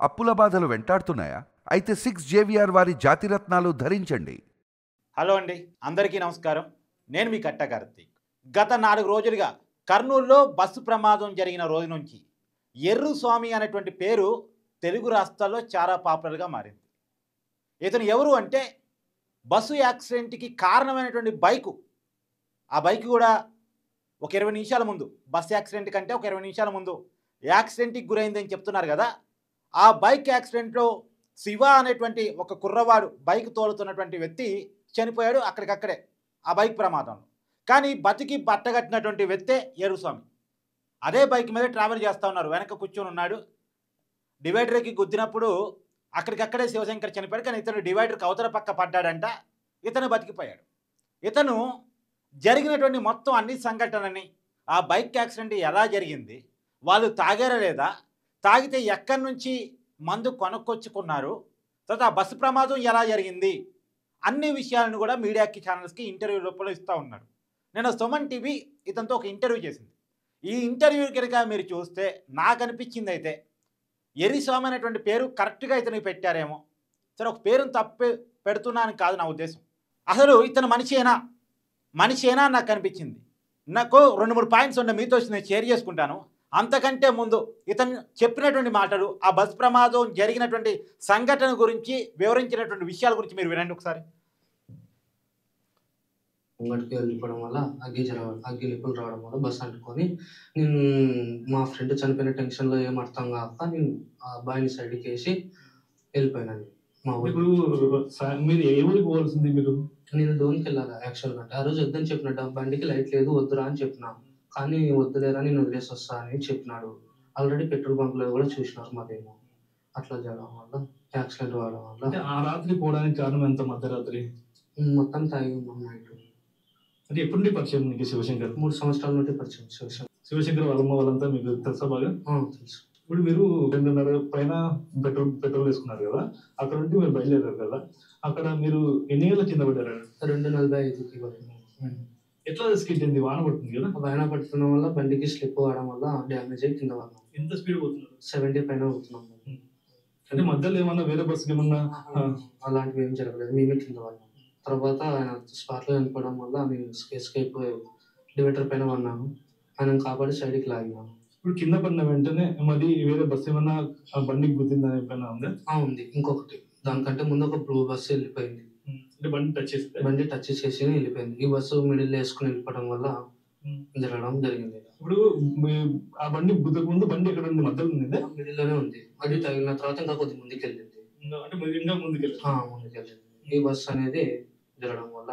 అప్పుల బాధలు వెంటాడుతున్నాయా? అయితే 6 JVR వారి జాతిరత్నాలు ధరించండి. హలో అండి, అందరికీ నమస్కారం. నేను మీ కట్ట కార్తీక్. గత 4 రోజులుగా కర్నూలులో బస్సు ప్రమాదం జరిగిన రోజు నుంచి ఎర్రు స్వామి అనేటువంటి పేరు తెలుగు రాష్ట్రాల్లో చాలా పాపులర్గా మారింది. ఇతను ఎవరు అంటే బస్సు యాక్సిడెంట్కి కారణమైనటువంటి బైకు. ఆ బైక్ కూడా ఒక 20 నిమిషాల ముందు, బస్సు యాక్సిడెంట్ కంటే ఒక 20 నిమిషాల ముందు యాక్సిడెంట్కి గురైందని చెప్తున్నారు కదా. ఆ బైక్ యాక్సిడెంట్లో శివ అనేటువంటి ఒక కుర్రవాడు బైక్ తోలుతున్నటువంటి వ్యక్తి చనిపోయాడు అక్కడికక్కడే ఆ బైక్ ప్రమాదంలో. కానీ బతికి బట్టగట్టినటువంటి వ్యక్తే ఎర్రుస్వామి. అదే బైక్ మీద ట్రావెల్ చేస్తూ ఉన్నారు, వెనక కూర్చొని ఉన్నాడు. డివైడర్కి గుద్దినప్పుడు అక్కడికక్కడే శివశంకర్ చనిపోయాడు. కానీ ఇతను డివైడర్కి అవతల పక్క పడ్డాడంట, ఇతను బతికిపోయాడు. ఇతను జరిగినటువంటి మొత్తం అన్ని సంఘటనని, ఆ బైక్ యాక్సిడెంట్ ఎలా జరిగింది, వాళ్ళు తాగారా లేదా, తాగితే ఎక్కడి నుంచి మందు కొనుక్కొచ్చుకున్నారు, తర్వాత ఆ బస్సు ప్రమాదం ఎలా జరిగింది, అన్ని విషయాలను కూడా మీడియాకి ఛానల్స్కి ఇంటర్వ్యూ రూపంలో ఇస్తూ ఉన్నాడు. నేను సుమన్ టీవీ ఇతనితో ఒక ఇంటర్వ్యూ చేసింది. ఈ ఇంటర్వ్యూ కనుక మీరు చూస్తే నాకు అనిపించింది అయితే ఎర్రిస్వామి అనేటువంటి పేరు కరెక్ట్గా ఇతనికి పెట్టారేమో. సరే, ఒక పేరును తప్పే పెడుతున్నాను కాదు నా ఉద్దేశం. అసలు ఇతను మనిషేనా నాకు అనిపించింది. నాకు 2-3 పాయింట్స్ ఉండే మీతో నేను షేర్ చేసుకుంటాను. అంతకంటే ముందు ఇతను చెప్పినటువంటి మాటలు, ఆ బస్ ప్రమాదం జరిగినటువంటి సంఘటన గురించి వివరించినటువంటి విషయాల గురించి మీరు వినండి ఒకసారి. ముంగటికి వెళ్ళిపోవడం వల్ల అగ్గి నిప్పులు రావడం వల్ల బస్సు అంటుకొని నేను మా ఫ్రెండ్ చనిపోయిన టెన్షన్లో ఏం అర్థం కాక నేను ఆ అబ్బాయిని సైడ్కి వేసి వెళ్ళిపోయినాను. మా ఊరు మీరు ఏ ఊరికి పోవాల్సింది? నేను డోన్కి వెళ్ళాలి యాక్చువల్గా. అంటే ఆ రోజు వద్దని చెప్పినట్టు, బండికి లైట్ లేదు వద్దురా అని చెప్పినా, కానీ వద్దులేరా నేను వదిలేసి వస్తా అని చెప్పినాడు. ఆల్రెడీ పెట్రోల్ బంక్లో కూడా చూసినారు మాదేమో. అట్లా జరగడం వల్ల యాక్సిడెంట్ అవ్వడం వల్ల. ఆ రాత్రి పోవడానికి కారణం ఎంత? మధ్యరాత్రి మొత్తం తాగి ఉన్నాం నైట్. అంటే ఎప్పుడు నుండి పరిచయం నీకు శివశంకర్? 3 సంవత్సరాల నుండి పరిచయం శివశంకర్ వాళ్ళమ్మ వాళ్ళంతా మీకు తెలుసా బాగా? తెలుసు. ఇప్పుడు మీరు 2:30 పైన పెట్రోల్ వేసుకున్నారు కదా, అక్కడ నుండి మీరు బయలుదేరారు కదా, అక్కడ మీరు ఎన్ని ఏళ్ళ కింద పడ్డారు? 2:45కి ఎట్లా స్కిడ్ అయింది? వాన పడుతుంది కదా, వాన పడుతున్న వల్ల బండికి స్లిప్ అవ్వడం వల్ల డ్యామేజ్ అయ్యి కింద పడ్డాం. ఎంత స్పీడ్ పోతున్నారు? 70 పైన పోతున్నాం. అంటే మధ్యలో ఏమన్నా వేరే బస్సుకి ఏమన్నా అలాంటివి ఏం జరగలేదు, మేమే కింద పడ్డాం. తర్వాత ఆయన స్పాట్లో చనిపోవడం వల్ల నేను ఎస్కేప్ డివైడర్ పైన పడినాను. ఆయన కాపాడి సైడ్కి లాగినాను. ఇప్పుడు కింద పడిన వెంటనే మరి వేరే బస్సు ఏమన్నా బండికి గుద్దిందని ఏమైనా ఉందా? ఉంది, ఇంకొకటి దానికంటే ముందు ఒక బ్లూ బస్సు వెళ్ళిపోయింది. అంటే బండి టచ్ చేసి వెళ్ళిపోయింది. ఈ బస్సు మిడిల్ వేసుకుని వెళ్ళిపోవడం వల్ల జరగడం జరిగింది. ఇప్పుడు ఆ బండి గుద్దక ముందు బండి ఎక్కడ ఉంది? మధ్యలో ఉంది, మిడిల్లోనే ఉంది. అది తగిలిన తర్వాత ఇంకా కొద్ది ముందుకు వెళ్ళింది. ఇంకా ముందుకెళ్ళింది. ఈ బస్సు అనేది జరగడం వల్ల.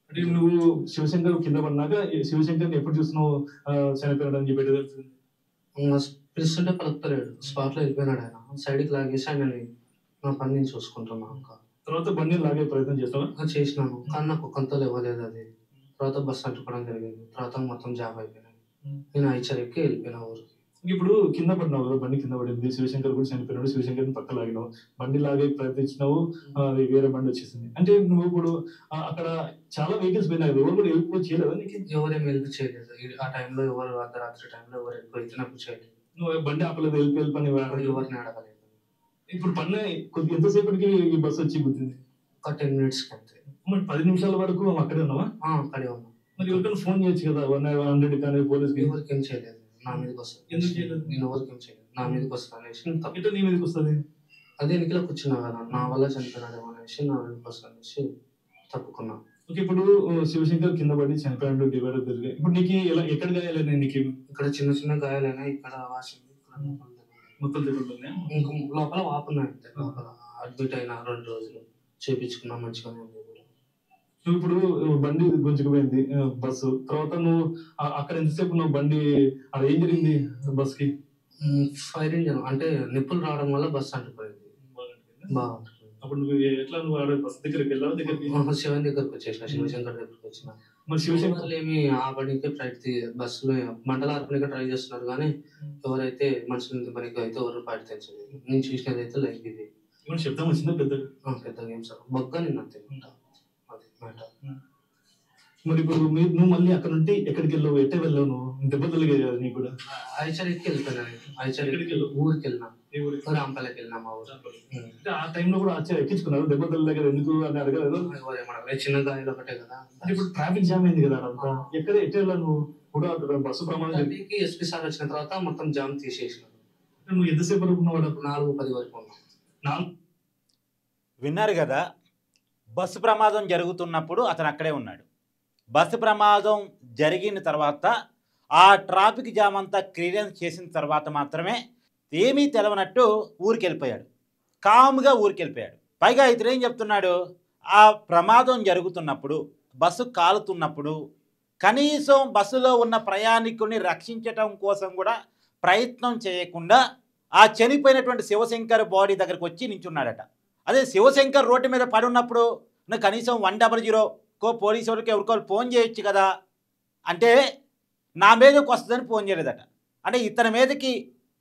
అంటే నువ్వు శివశంకర్ కింద పడినాక శివశంకర్ ఎప్పుడు చూసినావు చనిపోయాడు అని చెప్పి పిలుస్తుంటే పలుకుతలేడు, స్పాట్ లో వెళ్ళిపోయినాడు. ఆయన సైడ్కి లాగేసి ఆయనని నా పని నేను చూసుకుంటున్నాను. తర్వాత బండి లాగే ప్రయత్నం చేసినాను, కానీ నాకు కొంత ఇవ్వలేదు. అది తర్వాత బస్సు అంటుకోవడం జరిగింది. తర్వాత మొత్తం జాబ్ అయిపోయినాయి. నేను ఐచర్కి వెళ్ళిపోయినా ఊరికి. ఇప్పుడు కింద పడినావు కదా, బండి కింద పడింది, శివశంకర్ కూడా చనిపోయినాడు, శివశంకర్ పక్క లాగినావు, బండి లాగే ప్రయత్నించినావు, అది వేరే బండి వచ్చేసింది. అంటే నువ్వు ఇప్పుడు అక్కడ చాలా వెహికల్స్ పోయినాయి, ఎవరు కూడా హెల్ప్ చేయలేదా నీకు? ఎవరేం హెల్ప్ చేయలేదు ఆ టైంలో. ఎవరు అర్ధరాత్రి టైంలో ఎవరు హెల్ప్ అయితే చేయలేదు. నువ్వు బండి ఆపలేదు, హెల్ప్ అని ఎవరిని అడగలేదు. ఇప్పుడు పన్న ఎంతసేపటికి ఈ బస్సు వచ్చి గుర్తుంది? ఒక 10 minutes అంతే. మరి 10 నిమిషాల వరకు అక్కడే ఉన్నావా? అక్కడే ఉన్నా. మరి ఎవరికైనా ఫోన్ చేయొచ్చు కదా, 100 కానీ పోలీస్కి? ఎవరికి ఏం చేయలేదు, నా మీదకి వస్తుంది. ఎందుకు చేయలేదు? నేను ఎవరికి ఏం చేయలేదు, నా మీదకి వస్తుంది అనేసి. నీ మీదకి వస్తుంది? అదే ఎన్నికలకు కూర్చున్నా కదా, నా వల్ల చనిపోయినాడేమో అనేసి నా మీదకి వస్తుంది అనేసి తప్పుకున్నా. ఓకే, ఇప్పుడు శివశంకర్ కింద పడి చనిపోయాడు, డివైడర్ తిరిగి. ఇప్పుడు నీకు ఎక్కడ గాయాలైనా? నీకు ఇక్కడ చిన్న చిన్న గాయాలైనా, ఇక్కడ వాసింది, మొత్తం తిరుగుతుంది. ఇంకా లోపల వాపున్నాయి. లోపల అడ్మిట్ అయినా 2 రోజులు చేపించుకున్నా, మంచిగానే ఉంది. నువ్వు ఇప్పుడు బండి గుంజుకుపోయింది బస్సు, తర్వాత నువ్వు అక్కడ ఎంతసేపు నువ్వు బండి అక్కడ ఏం జరిగింది? బస్ కి ఫైర్ ఇంజన్ అంటే నిప్పులు రావడం వల్ల బస్సు అంటుపోయింది. బాగుంటుంది. అప్పుడు నువ్వు ఎట్లా నువ్వు బస్ దగ్గరికి వెళ్ళావు? శివన్ దగ్గరకు వచ్చేసిన, శివశంకర్ దగ్గరకు వచ్చిన. మరి శివశంకర్ ఏమి ఆపడానికి బస్సులో మంటలు ఆర్పడానికి ట్రై చేస్తున్నారు, కానీ ఎవరైతే మనుషులు దింపడానికి అయితే ఎవరు పాటించలేదు. నేను చూసినది అయితే లైక్ ఇది. శబ్దం వచ్చిందా? పెద్దగా ఏం సార్ బొగ్గ నిన్న అంతే. మరి ఇప్పుడు నువ్వు మళ్ళీ అక్కడ నుండి ఎక్కడికి వెళ్ళావు? ఎట్టే వెళ్ళావు నువ్వు? దెబ్బ తగిలేది కదా నీకు కూడా? ఐచర్కి వెళ్ళిపోయినా నేను. ఐచర్కి ఊరికి వెళ్ళినా, రాంపల్లకి వెళ్ళినా మా ఊరు. అంటే ఆ టైంలో కూడా ఎక్కించుకున్నారు దెబ్బ తగిలే కదా ఎందుకు అని అడగలేదు? చిన్న గాయాలు ఒకటే కదా. ఇప్పుడు ట్రాఫిక్ జామ్ అయింది కదా అంతా, ఎక్కడ ఎటు వెళ్ళాలి నువ్వు కూడా? బస్సు ప్రమాదం ఎస్పీ సార్ వచ్చిన తర్వాత మొత్తం జామ్ తీసేసినారు. నువ్వు ఎంతసేపు వరకు ఉన్నావు? 4:10 వరకు ఉన్నా. విన్నారు కదా, బస్సు ప్రమాదం జరుగుతున్నప్పుడు అతను అక్కడే ఉన్నాడు. బస్సు ప్రమాదం జరిగిన తర్వాత ఆ ట్రాఫిక్ జామ్ అంతా క్లియరెన్స్ చేసిన తర్వాత మాత్రమే ఏమీ తెలవనట్టు ఊరికి వెళ్ళిపోయాడు. కామ్గా ఊరికి వెళ్ళిపోయాడు. పైగా ఇతను ఏం చెప్తున్నాడు, ఆ ప్రమాదం జరుగుతున్నప్పుడు బస్సు కాలుతున్నప్పుడు కనీసం బస్సులో ఉన్న ప్రయాణికుల్ని రక్షించటం కోసం కూడా ప్రయత్నం చేయకుండా ఆ చనిపోయినటువంటి శివశంకర్ బాడీ దగ్గరకు వచ్చి నించున్నాడట. అదే శివశంకర్ రోడ్డు మీద పడి ఉన్నప్పుడు కనీసం 100కో పోలీసు వాళ్ళకి ఎవరికో ఫోన్ చేయొచ్చు కదా, అంటే నా మీదకి వస్తుందని ఫోన్ చేయలేదట. అంటే ఇతని మీదకి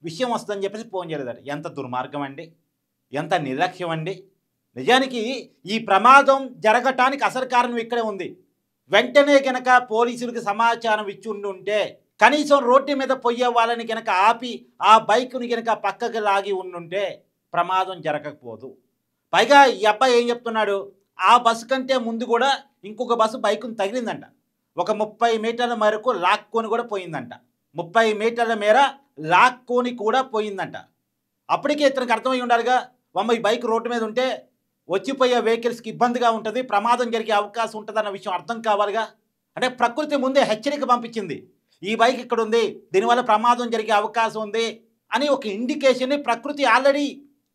విషయం వస్తుందని చెప్పేసి ఫోన్ చేయలేదట. ఎంత దుర్మార్గం అండి, ఎంత నిర్లక్ష్యం అండి. నిజానికి ఈ ప్రమాదం జరగటానికి అసలు కారణం ఇక్కడే ఉంది. వెంటనే కనుక పోలీసులకు సమాచారం ఇచ్చి ఉండుంటే, కనీసం రోడ్డు మీద పోయే వాళ్ళని కనుక ఆపి ఆ బైక్ని కనుక పక్కకి లాగి ఉండుంటే ప్రమాదం జరగకపోదు. పైగా ఈ అబ్బాయి ఏం చెప్తున్నాడు, ఆ బస్సు కంటే ముందు కూడా ఇంకొక బస్సు బైకుని తగిలిందంట. ఒక 30 మీటర్ల మేరకు లాక్కొని కూడా పోయిందంట. 30 మీటర్ల మేర లాక్కొని కూడా పోయిందంట. అప్పటికే ఇతనికి అర్థమై ఉండాలిగా, ఈ బైక్ రోడ్డు మీద ఉంటే వచ్చిపోయే వెహికల్స్కి ఇబ్బందిగా ఉంటుంది, ప్రమాదం జరిగే అవకాశం ఉంటుంది అన్న విషయం అర్థం కావాలిగా. అంటే ప్రకృతి ముందే హెచ్చరిక పంపించింది, ఈ బైక్ ఇక్కడ ఉంది, దీనివల్ల ప్రమాదం జరిగే అవకాశం ఉంది అని ఒక ఇండికేషన్ని ప్రకృతి ఆల్రెడీ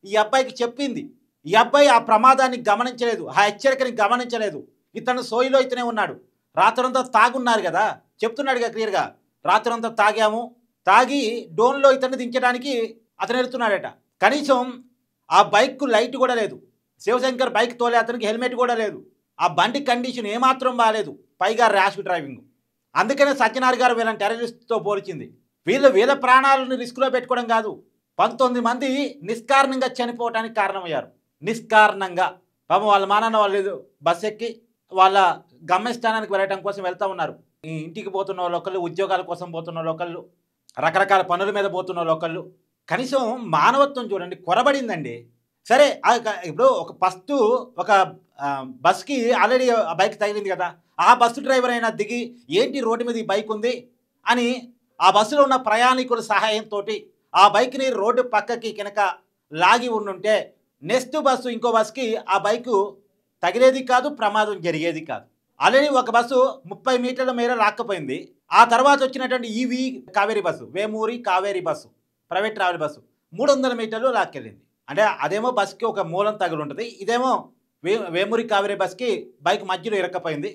ఈ అబ్బాయికి చెప్పింది. ఈ అబ్బాయి ఆ ప్రమాదాన్ని గమనించలేదు, ఆ హెచ్చరికని గమనించలేదు. ఇతను సోయిలో ఇతనే ఉన్నాడు. రాత్రంతా తాగున్నారు కదా, చెప్తున్నాడుగా క్లియర్గా, రాత్రంతా తాగాము, తాగి డోన్లో ఇతన్ని దించడానికి అతను వెళ్తున్నాడట. కనీసం ఆ బైక్ లైట్ కూడా లేదు. శివశంకర్ బైక్ తోలే అతనికి హెల్మెట్ కూడా లేదు. ఆ బండి కండిషన్ ఏమాత్రం బాగాలేదు, పైగా ర్యాష్ డ్రైవింగ్. అందుకనే సత్యనారాయణ గారు వీళ్ళని టెర్రరిస్ట్తో పోల్చింది. వీళ్ళ ప్రాణాలను రిస్క్లో పెట్టుకోవడం కాదు, 19 మంది నిష్కారణంగా చనిపోవడానికి కారణమయ్యారు. నిష్కారణంగా పాపం వాళ్ళ మానాన్న వాళ్ళు బస్సు ఎక్కి వాళ్ళ గమ్యస్థానానికి వెళ్ళటం కోసం వెళ్తూ ఉన్నారు. ఇంటికి పోతున్న వాళ్ళు ఒకళ్ళు, ఉద్యోగాల కోసం పోతున్న వాళ్ళు ఒకళ్ళు, రకరకాల పనుల మీద పోతున్న వాళ్ళు ఒకళ్ళు. కనీసం మానవత్వం చూడండి, కొరబడిందండి. సరే ఇప్పుడు ఒక బస్కి ఆల్రెడీ ఆ బైక్ తగిలింది కదా, ఆ బస్సు డ్రైవర్ అయినా దిగి ఏంటి రోడ్డు మీద ఈ బైక్ ఉంది అని ఆ బస్సులో ఉన్న ప్రయాణికుల సహాయంతో ఆ బైక్ని రోడ్డు పక్కకి కనుక లాగి ఉండుంటే నెక్స్ట్ బస్సు ఇంకో బస్కి ఆ బైకు తగిలేది కాదు, ప్రమాదం జరిగేది కాదు. ఆల్రెడీ ఒక బస్సు 30 మీటర్ల మేర లాక్కపోయింది. ఆ తర్వాత వచ్చినటువంటి EV Kaveri bus, Vemuri Kaveri bus, private travel bus 300 మీటర్లు లాక్కెళ్ళింది. అంటే అదేమో బస్కి ఒక మూలం తగులు ఉంటుంది, ఇదేమో వేమూరి కావేరీ బస్కి బైక్ మధ్యలో ఇరక్కపోయింది,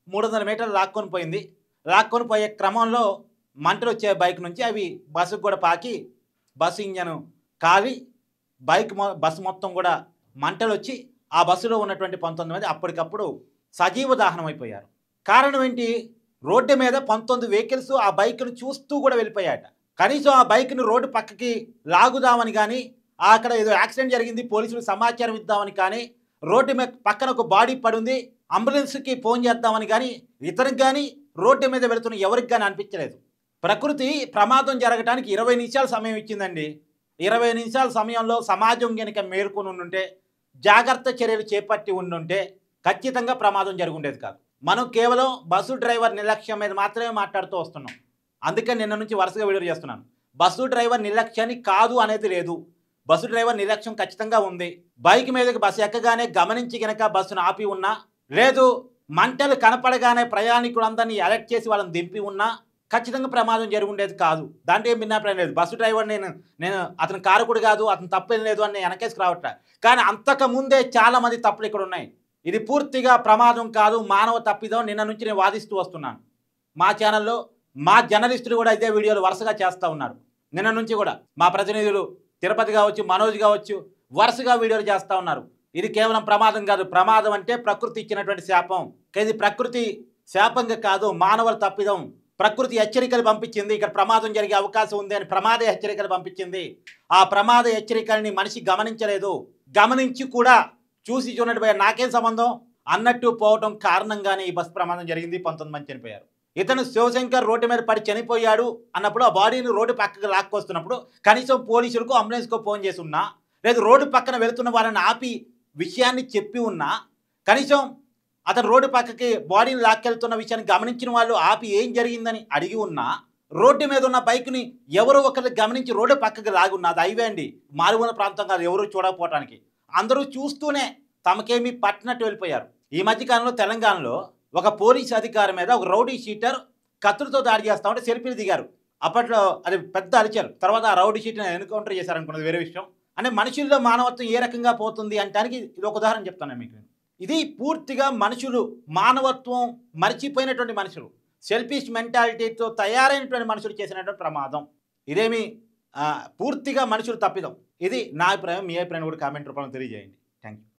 300 మీటర్లు లాక్కొని పోయింది. లాక్కొని పోయే క్రమంలో మంటలు వచ్చే బైక్ నుంచి అవి బస్సుకు కూడా పాకి బస్సు ఇంజను కాలి బస్సు మొత్తం కూడా మంటలు వచ్చి ఆ బస్సులో ఉన్నటువంటి 19 మంది అప్పటికప్పుడు సజీవ దహనం అయిపోయారు. కారణం ఏంటి, రోడ్డు మీద 19 వెహికల్స్ ఆ బైక్ను చూస్తూ కూడా వెళ్ళిపోయాట. కనీసం ఆ బైక్ను రోడ్డు పక్కకి లాగుదామని కానీ, అక్కడ ఏదో యాక్సిడెంట్ జరిగింది పోలీసులకు సమాచారం ఇద్దామని కానీ, రోడ్డు మీద పక్కన ఒక బాడీ పడుంది అంబులెన్స్కి ఫోన్ చేద్దామని కానీ, ఇతనికి కానీ రోడ్డు మీద వెళుతున్న ఎవరికి కానీ అనిపించలేదు. ప్రకృతి ప్రమాదం జరగడానికి 20 నిమిషాల సమయం ఇచ్చిందండి. 20 నిమిషాల సమయంలో సమాజం కనుక మేల్కొని ఉండుంటే, జాగ్రత్త చర్యలు చేపట్టి ఉండుంటే ఖచ్చితంగా ప్రమాదం జరుగుండేది కాదు. మనం కేవలం బస్సు డ్రైవర్ నిర్లక్ష్యం మీద మాత్రమే మాట్లాడుతూ వస్తున్నాం. అందుకని నిన్న నుంచి వరుసగా వీడియో చేస్తున్నాను. బస్సు డ్రైవర్ నిర్లక్ష్యాన్ని కాదు అనేది లేదు, బస్సు డ్రైవర్ నిర్లక్ష్యం ఖచ్చితంగా ఉంది. బైక్ మీదకి బస్సు ఎక్కగానే గమనించి కనుక బస్సును ఆపి ఉన్నా, లేదు మంటలు కనపడగానే ప్రయాణికులందరినీ అలర్ట్ చేసి వాళ్ళని దింపి ఉన్నా ఖచ్చితంగా ప్రమాదం జరుగుండేది కాదు. దాంట్లో ఏం భిన్నాభిప్రాయం లేదు. బస్సు డ్రైవర్ నేను అతను కారకుడు కాదు, అతను తప్పేం లేదు అని వెనకేసి రావట్లే. కానీ అంతకుముందే చాలామంది తప్పులు ఇక్కడ ఉన్నాయి. ఇది పూర్తిగా ప్రమాదం కాదు, మానవ తప్పిదం నిన్న నుంచి నేను వాదిస్తూ వస్తున్నాను. మా ఛానల్లో మా జర్నలిస్టులు కూడా ఇదే వీడియోలు వరుసగా చేస్తూ ఉన్నారు. నిన్న నుంచి కూడా మా ప్రతినిధులు తిరుపతి కావచ్చు, మనోజ్ కావచ్చు, వరుసగా వీడియోలు చేస్తూ ఉన్నారు. ఇది కేవలం ప్రమాదం కాదు, ప్రమాదం అంటే ప్రకృతి ఇచ్చినటువంటి శాపం. ఇది ప్రకృతి శాపంగా కాదు, మానవుల తప్పిదం. ప్రకృతి హెచ్చరికలు పంపించింది, ఇక్కడ ప్రమాదం జరిగే అవకాశం ఉంది అని ప్రమాద హెచ్చరికలు పంపించింది. ఆ ప్రమాద హెచ్చరికల్ని మనిషి గమనించలేదు. గమనించి కూడా చూసి చూడబోయే నాకేం సంబంధం అన్నట్టు పోవటం కారణంగానే ఈ బస్సు ప్రమాదం జరిగింది, 19 మంది చనిపోయారు. ఇతను శివశంకర్ రోడ్డు మీద పడి చనిపోయాడు అన్నప్పుడు ఆ బాడీని రోడ్డు పక్కకు లాక్కొస్తున్నప్పుడు కనీసం పోలీసులకు అంబులెన్స్కో ఫోన్ చేసి ఉన్నా, లేదు రోడ్డు పక్కన వెళుతున్న వాళ్ళని ఆపి విషయాన్ని చెప్పి ఉన్నా, కనీసం అతను రోడ్డు పక్కకి బాడీని లాక్కెళ్తున్న విషయాన్ని గమనించిన వాళ్ళు ఆపి ఏం జరిగిందని అడిగి ఉన్నా, రోడ్డు మీద ఉన్న బైక్ని ఎవరో ఒకరు గమనించి రోడ్డు పక్కకి లాగున్నా. అది హైవే అండి, మారుమూల ప్రాంతం కాదు, ఎవరు చూడకపోవటానికి. అందరూ చూస్తూనే తమకేమీ పట్టినట్టు వెళ్ళిపోయారు. ఈ మధ్యకాలంలో తెలంగాణలో ఒక పోలీస్ అధికారి మీద ఒక రౌడీ షీటర్ కత్తులతో దాడి చేస్తా ఉంటే సెల్ఫీలు దిగారు. అప్పట్లో అది పెద్ద అరిచారు. తర్వాత ఆ రౌడీ షీటర్ని ఎన్కౌంటర్ చేశారనుకున్నది వేరే విషయం. అంటే మనుషుల్లో మానవత్వం ఏ రకంగా పోతుంది అంటానికి ఇది ఒక ఉదాహరణ చెప్తాను మీకు. ఇది పూర్తిగా మనుషులు మానవత్వం మర్చిపోయినటువంటి మనుషులు, సెల్ఫిష్ మెంటాలిటీతో తయారైనటువంటి మనుషులు చేసినటువంటి ప్రమాదం. ఇదేమి పూర్తిగా మనుషులు తప్పిదం. ఇది నా అభిప్రాయం. మీ అభిప్రాయం కూడా కామెంట్ రూపంలో తెలియజేయండి. Thank you.